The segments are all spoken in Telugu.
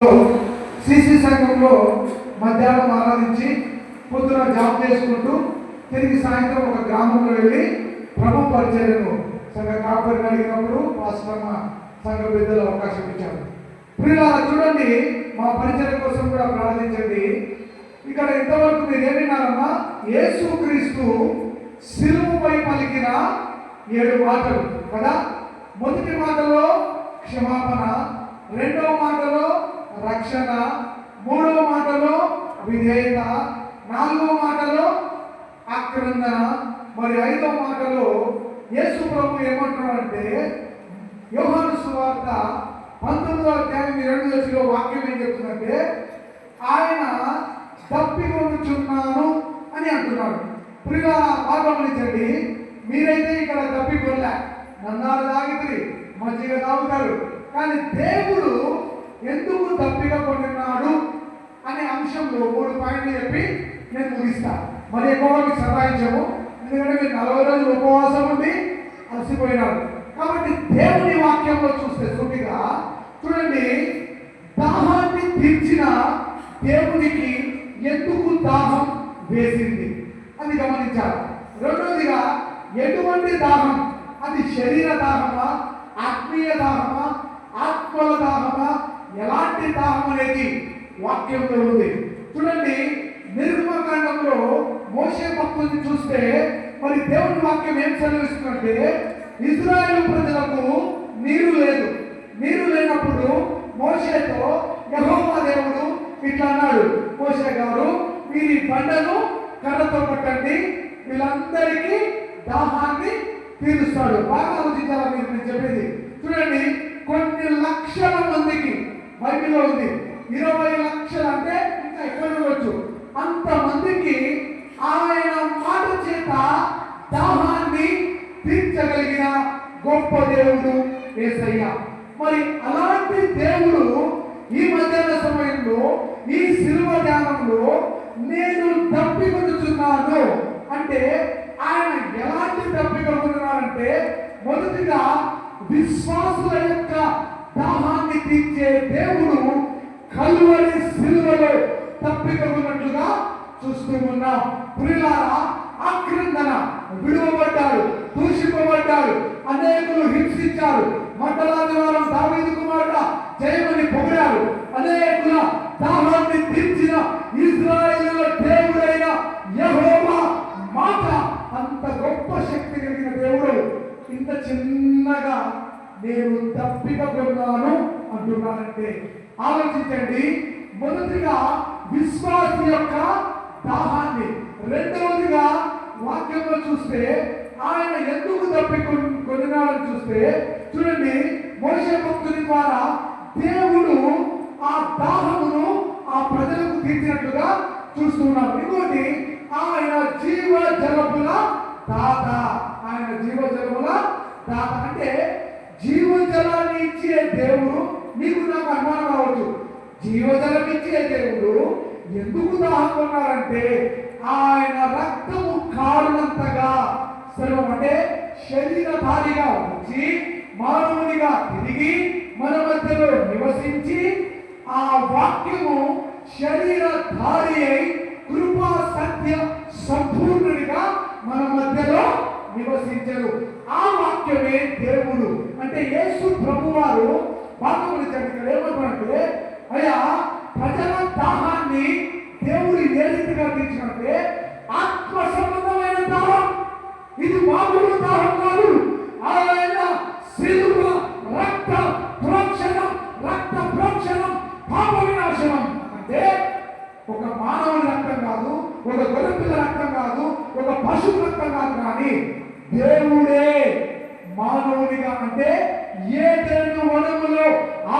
సిసి సంఘంలో మధ్యాహ్నం ఆరాధించి పొద్దున జాబ్ చేసుకుంటూ తిరిగి సాయంత్రం ఒక గ్రామంలో వెళ్ళి ప్రభు పరిచర్యను సంఘ కాపరిని అడిగినప్పుడు పాస్టర్మ సంఘ పెద్దలు అవకాశం ఇచ్చారు. ప్రియులారా చూడండి, మా పరిచర్య కోసం కూడా ప్రార్థించండి. ఇక్కడ ఇంతవరకు మీరు ఏం విన్నారమ్మా? యేసుక్రీస్తు శిలువపై పలికిన 7 మాటలు కదా. మొదటి మాటలో క్షమాపణ, రెండవ మాటలో రక్షణ, మూడవ మాటలో విధేయత, నాలుగవ మాటలో ఆక్రందన, మరి ఐదవ మాటలో యేసు ప్రభు ఏమంటున్నాడంటే యోహాను సువార్త 19వ అధ్యాయం 2 వాక్యం ఏం చెప్తుందంటే ఆయన తప్పికొనుచున్నాను అని అంటున్నాడు. ప్రియుల బాగా గమనించండి, మీరైతే ఇక్కడ తప్పికొనలే, నన్నాలు తాగితే మజ్జిగ తాగుతారు, కానీ దేవుడు ఎందుకు తప్పిక కొన్నాడు అనే అంశంలో 3 పాయింట్లు చెప్పి నేను ముగిస్తాను. మరి ఎక్కువగా మీకు సహాయించము, ఎందుకంటే మీరు 40 రోజులు ఉపవాసం ఉండి అలసిపోయినారు. కాబట్టి దేవుని వాక్యంలో చూస్తే సూటిగా చూడండి, దాహాన్ని తీర్చిన దేవునికి ఎందుకు దాహం వేసింది అది గమనించాలి. రెండోదిగా ఎటువంటి దాహం, అది శరీర దాహమా, ఆత్మీయ దాహమా, ఆత్మల దాహమా, ఎలాంటి దాహం అనేది వాక్యంలో ఉంది. చూడండి, నిర్గమకాండంలో మోషే భక్తుల్ని చూస్తే మరి దేవుని వాక్యం ఏం సెలవిస్తుందంటే ఇశ్రాయేలు ప్రజలకు నీరు లేదు. నీరు లేనప్పుడు మోషేతో యెహోవా దేవుడు ఇట్లా అన్నాడు, మోషే గారు మీరు ఈ బండను కర్రతో కొట్టండి, వీళ్ళందరికీ దాహాన్ని తీరుస్తాడు. బాగా ఆలోచించాలా మీరు నేను చెప్పేది? చూడండి, కొన్ని లక్షల మందికి బైబిల్లో ఉంది, 20 లక్షలు అంటే ఇంకా ఎక్కువ ఉండవచ్చు, అంతమందికి ఆయన మాట చేత దాహాన్ని తీర్చగలిగిన గొప్ప దేవుడు యేసయ్య. మరి అలాంటి దేవుడు ఈ మధ్యాహ్న సమయంలో ఈ శిలువ ధ్యానంలో నేను తప్పికొనుచున్నాను అంటే ఆయన ఎలాంటి తప్పికొనున్నాడంటే మొదటిగా విశ్వాసుల యొక్క దాహాన్ని తీర్చే దేవుడు కలువరి శిలువలో తప్పికొన్నట్లుగా చూస్తూ ఉన్నాం. ప్రియులారా, ఆక్రందన, విడువబడ్డారు, దూషింపబడ్డారు, అనేకులు హింసించారు, మండలాదివారం దావీదు కుమారుడా జయమని పొగిడారు, అనేకుల దాహాన్ని తీర్చిన ఇశ్రాయేలుల దేవుడైన యెహోవా మాట అంత గొప్ప శక్తి కలిగిన దేవుడు ఇంత చిన్నగా నేను తప్పిక కొన్నాను అంటున్నానంటే ఆలోచించండి. మొదటిగా విశ్వాసి యొక్క దాహాన్ని, రెండవదిగా వాక్యంలో చూస్తే ఆయన ఎందుకు తప్పికొన్నాడని చూస్తే చూడండి, మోషే భక్తుని ద్వారా దేవుడు ఆ దాహమును ఆ ప్రజలకు తీర్చినట్లుగా చూస్తున్నాం. ఇంకోటి, ఆయన జీవ జలముల దాత. ఆయన జీవ జలముల దాత అంటే జీవజలాన్ని ఇచ్చే దేవుడు. మీకు నాకు అనుమానం రావచ్చు, జీవజలం ఇచ్చే దేవుడు ఎందుకు దాహం కొన్నారంటే ఆయన రక్తము కారునంతగా సెలవు అంటే శరీరధారిగా వచ్చి మానవునిగా తిరిగి మన మధ్యలో నివసించి ఆ వాక్యము శరీరధారి అయి కృపా సత్య సంపూర్ణుడిగా మన మధ్యలో నివసించరు. ఆ వాక్యమే దేవుడు. అంటే యేసు ప్రభువారు వాక్యములు ఇక్కడ ఏమంటారంటే అయ్యా ప్రజల దాహాన్ని దేవుడు ఏ రీతిగా తీర్చినంటే ఆత్మ సంబంధమైన దాహం. ఇది మామూలు దాహం కాదు. ఆయన శిలువ రక్త ప్రోక్షణం, రక్త ప్రోక్షణం, పాప వినాశనం. అంటే ఒక మానవుని రక్తం కాదు, ఒక గొర్రెపిల్ల రక్తం కాదు, ఒక పశువు రక్తం కాదు, కానీ దేవుడే మానవునిగా అంటే ఏదైనా వనములో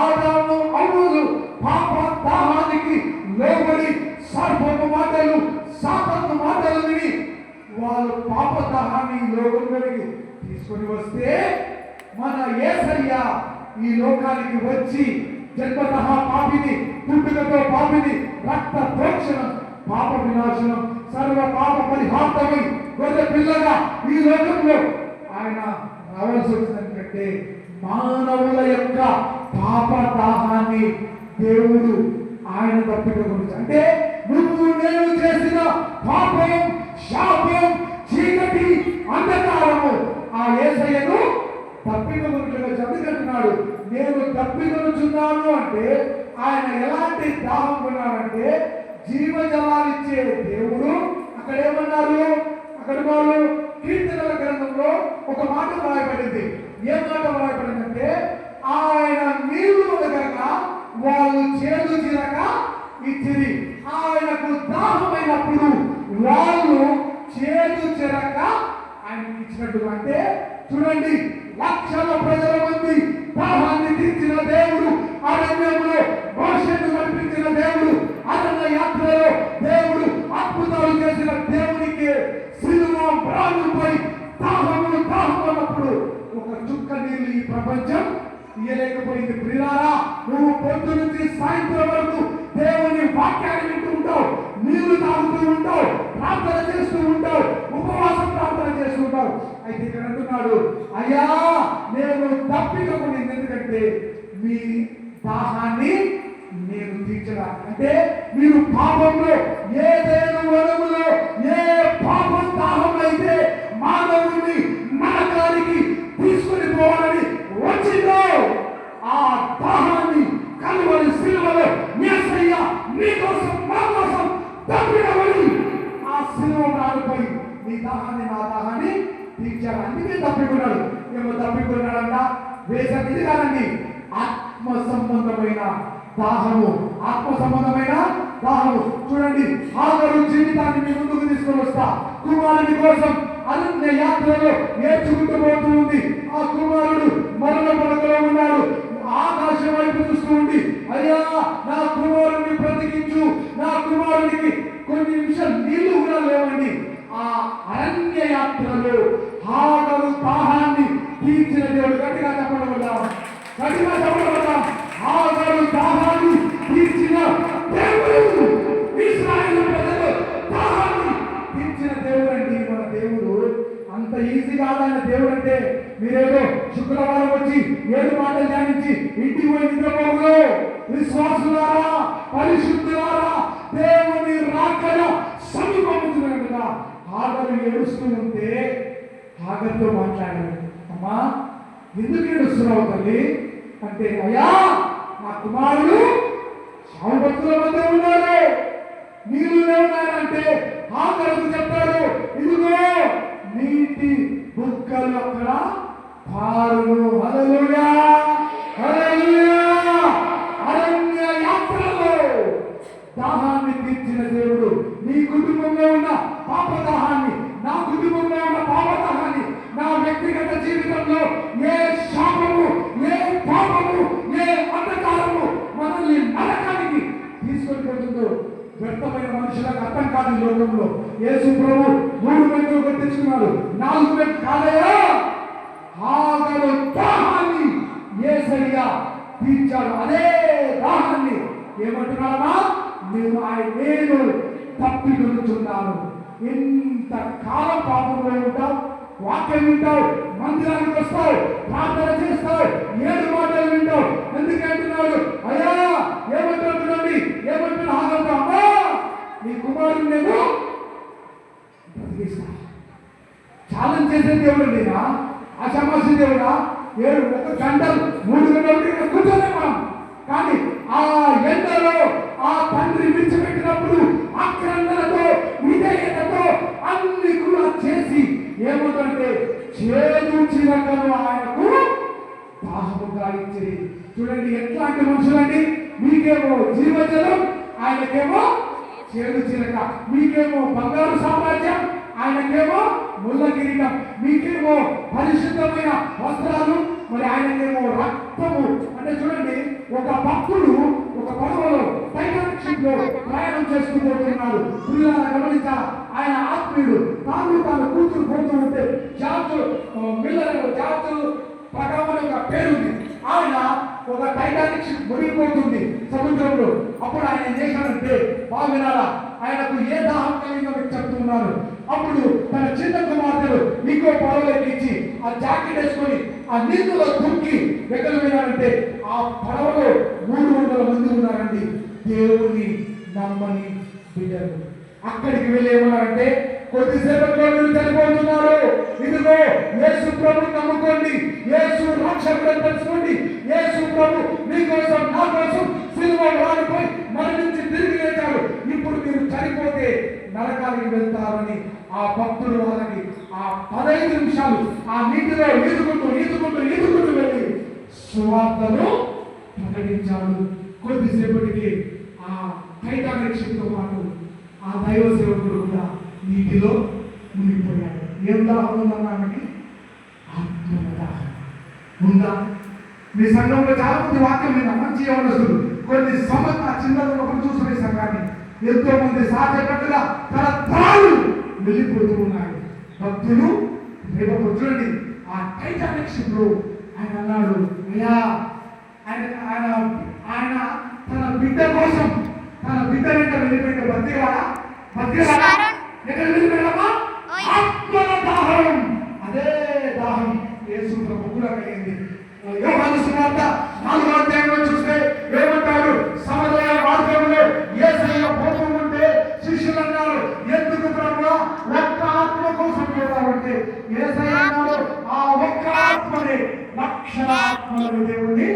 ఆదాము అవ్వలు పాప దాహానికి లోబడి సర్పము మాటలు సాతాను మాటలు విని వాళ్ళు పాప దాహాన్ని లోకంలోకి తీసుకొని వస్తే మన యేసయ్య ఈ లోకానికి వచ్చి జన్మతః పాపిని, పుట్టుకతో పాపిని, రక్త ప్రోక్షణం, పాప వినాశనం, సర్వ పాప పరిహార్థమై గొర్రె పిల్లగా ఈ లోకంలో ఆయన రావాల్సి వచ్చిందంటే మానవుల యొక్క పాప దాహాన్ని దేవుడు దేవుడు ఆయన తప్పిక గురించి, అంటే నువ్వు నేను చేసిన పాపం, శాపం, చీకటి, అంధకారము ఆ యేసయ్యను తప్పిక గురించి అందుకంటున్నాడు. నేను తప్పికొనుచున్నాను అంటే ఆయన ఎలాంటి దాహం కొన్నాడంటే జీవజలాలిచ్చే దేవుడు. అక్కడ ఏమన్నారు, అక్కడ వాళ్ళు కీర్తనల గ్రంథంలో ఒక మాట వ్రాయబడింది. ఏ మాట వ్రాయబడిందంటే ఆయన నీళ్లు ఒదగక వాళ్ళు చేదు చిరక ఇచ్చిరి. ఆయనకు దాహమైనప్పుడు వాళ్ళు చేదు చిరక ఆయనకి ఇచ్చినట్టుగా. అంటే చూడండి, లక్షల ప్రజల మంది దాహాన్ని తీర్చిన దేవుడు, అరణ్యంలో మోషేను నడిపించిన దేవుడు, అరణ్య యాత్రలో దేవుడు అద్భుతాలు చేసిన దేవునికి సిలువ ప్రాణులపై దాహము అన్నప్పుడు ఒక చుక్క నీళ్ళు ఈ ప్రపంచం ఇయ్యలేకపోయింది. ప్రియులారా, నువ్వు పొద్దు నుంచి సాయంత్రం వరకు దేవుని వాక్యాన్ని వింటూ ఉంటావు, నీళ్లు తాగుతూ ఉంటావు, ప్రార్థన చేస్తూ ఉంటావు, ఉపవాసం ప్రార్థన చేస్తూ ఉంటావు. అయితే ఇక్కడ అంటున్నాడు, అయ్యా నేను తప్పికపోయింది, ఎందుకంటే మీ దాహాన్ని నేను తీర్చడా. అంటే మీరు పాపంలో ఏదైనా వరములో ఏ పాపం దాహం అయితే మానవుని నరకానికి తీసుకుని పోవాలని వచ్చిందో ఆ దాహాన్ని కలువరి సిలువలో యేసయ్య నీకోసం నా కోసం తప్పినవని ఆ సిలువ రాడుపై నీ దాహాన్ని నా దాహాన్ని తీర్చాడు. అందుకే తప్పికున్నాడు. ఏమో తప్పికున్నాడంట వేసవి ఇది కాదండి, ఆత్మ సంబంధమైన దాహము, ఆత్మ సంబంధమైన దాహము. చూడండి, హాగరు జీవితాన్ని మీ ముందుకు తీసుకొని వస్తా. కుమారుడి కోసం అరణ్య యాత్రలో నేర్చుకుంటూ పోతూ ఉంది. ఆ కుమారుడు మరణ పడకలో ఉన్నాడు. ఆకాశం వైపు చూస్తూ ఉంది, అయ్యా నా కుమారుడిని బ్రతికించు, నా కుమారుడికి కొన్ని నిమిషాలు నీళ్లు కూడా లేవండి. ఆ అరణ్య యాత్రలో హాగరు దాహాన్ని తీర్చిన దేవుడు. గట్టిగా చెప్పడం వల్ల, గట్టిగా చెప్పడం వల్ల హాగరు దాహాన్ని తీర్చిన దేవుడు, ఇశ్రాయేలు ప్రజలు దాహాన్ని తీర్చిన దేవుడు అండి మన దేవుడు. అంత ఈజీ కాదన్న దేవుడు అంటే మీరేదో శుక్రవారం వచ్చి 7 మాటలు ధ్యానించి ఇంటికి పోయి నిద్రపోగులో. విశ్వాసులారా, పరిశుద్ధులారా, దేవుని రాకడ సమీపముగా హాగరు ఏడుస్తూ ఉంటే హాగరుతో మాట్లాడారు. అమ్మా ఎందుకు ఏడుస్తున్నావు తల్లి అంటే, అయ్యా నా కుమారుడు శాపగ్రస్తుల మధ్య ఉన్నాడు, నీళ్లు లేవున్నాయంటే హాగరుకు చెప్పాడు, ఇదిగో నీటి బుగ్గలు అక్కడ పారును. హల్లెలూయా, హల్లెలూయా. అరణ్య యాత్రలో దాహాన్ని తీర్చిన దేవుడు నీ కుటుంబంలో ఉన్న పాప దాహాన్ని, నా కుటుంబంలో ఉన్న పాప దాహాన్ని, నా వ్యక్తిగత జీవితంలో ఏ శాపము, ఏ పాపము, ఏ అంధకారము మనల్ని నరకానికి తీసుకొని పోతుందో వ్యర్థమైన మనుషులకు అర్థం కాదు. ఈ లోకంలో యేసు ప్రభు 3 మెట్లు కొట్టించుకున్నాడు, 4 మెట్లు కాదయా. హాగరు దాహాన్ని యేసయ్య తీర్చాడు. అదే దాహాన్ని ఏమంటున్నాడమ్మా, నేను తప్పికొనుచున్నాను. ఎంత కాలం పాపంలో ఉంటావు, వాక్యం వింటావు, మందిరానికి వస్తావు, ప్రార్థన చేస్తావు, 7 మాటలు వింటావు. ఎందుకంటున్నాడు, అయ్యా ఏమంటున్నాడు, ఏమంటున్నా హాగరుతో, అమ్మా నీ కుమారుడు నేను బ్రతికిస్తా. ఛాలెంజ్ చేసే దేవుడు నేనా, ఆశామాసి దేవుడా? 7 గంటలు 3 గంటలు కూర్చోలే మనం. కానీ ఆ ఎండలో ఆ తండ్రి విడిచిపెట్టినప్పుడు ఆక్రందనతో, విధేయతతో అన్ని కూడా చేసి ఏమంటే చేదు చిరకను ఆయనకు దాహముగా ఇచ్చేది. చూడండి ఎట్లాంటి మనుషులండి. మీకేమో జీవజలం, ఆయనకేమో చేదు చిరక. మీకేమో బంగారు సామ్రాజ్యం, ఆయనకేమో ముళ్ళ కిరీటం. మీకేమో పరిశుద్ధమైన వస్త్రాలు, మరి ఆయనకేమో రక్తము. అంటే చూడండి, ఒక భక్తుడు ఒక పడవలో టైటానిక్ షిప్ లో ప్రయాణం చేస్తూ పోతున్నాడు. పిల్లలను గమనించాలి. ఆయన ఆత్మీయుడు తాను కూతురు పోతూ ఉంటే జార్జ్ ప్రకారం ఒక పేరుంది. ఆయన ఒక టైటానిక్ షిప్ మునిగిపోతుంది సముద్రంలో. అప్పుడు ఆయన ఏం చేశాడంటే, బాగా వినాలా, ఆయనకు ఏ దాహం కలిగిందో మీకు చెప్తున్నాను. అప్పుడు తన చిన్న కుమార్తెలు ఇంకో పడవలోకి ఇచ్చి ఆ జాకెట్ వేసుకొని ఆ నీళ్ళలో దుక్కి ఎక్కడ పోయినారంటే ఆ పడవలో 300 మంది ఉన్నారండి దేవుని నమ్మని బిడ్డలు. అక్కడికి వెళ్ళి ఏమన్నారంటే కొద్దిసేపట్లో మీరు చనిపోతున్నారు, ఇదిగో యేసు ప్రభు నమ్ముకోండి, యేసు రక్షకుడని తెలుసుకోండి, యేసు ప్రభు మీకోసం నా కోసం సిలువలో రాలిపోయి మరణించి తిరిగి లేచాడు, ఇప్పుడు మీరు చనిపోతే నరకానికి వెళ్తారని ఆ భక్తులు వాళ్ళకి ఆ 15 నిమిషాలు ఆ నీటిలో ఈదుకుంటూ వెళ్ళి సువార్తను ప్రకటించాడు. కొద్దిసేపటికి ఆ టైటానిక్ షిప్ తో పాటు ఆ దైవ సేవకుడు కూడా నీటిలో మునిగిపోయాడు. ఏం దాహం ఉందన్నానికి ఆత్మ దాహం ఉందా? మీ సంఘంలో చాలా మంది వాక్యం విన్నా, మంచి యవనస్తులు కొన్ని సంవత్సరాల చిన్నప్పుడు చూసిన సంఘాన్ని ఎంతో మంది సాధ్యపట్టుగా తన తరాలు వెళ్ళిపోతూ ఉన్నాయి. భక్తులు రేపు చూడండి ఆ టైటానిక్ షిప్ లో ఆయన అన్నాడు, అయ్యా ఆయన తన బిడ్డ కోసం తన బిడ్డ వెంట వెళ్ళిపోయిన బతికేవాడా ఎక్కడ వెళ్ళిపోయామా? ఆత్మల దాహం. అదే దాహం యేసు ప్రభు కూడా కలిగింది. యోహాను సువార్త 4వ అధ్యాయంలో చూస్తే ఏమంటాడు? సమరయ మార్గంలో యేసయ్య పోతూ ఉంటే శిష్యులు అన్నారు, ఎందుకు ప్రభువా ఒక్క ఆత్మ కోసం పోతారంటే యేసయ్య అన్నాడు, ఆ ఒక్క ఆత్మనే లక్షల ఆత్మలను దేవుని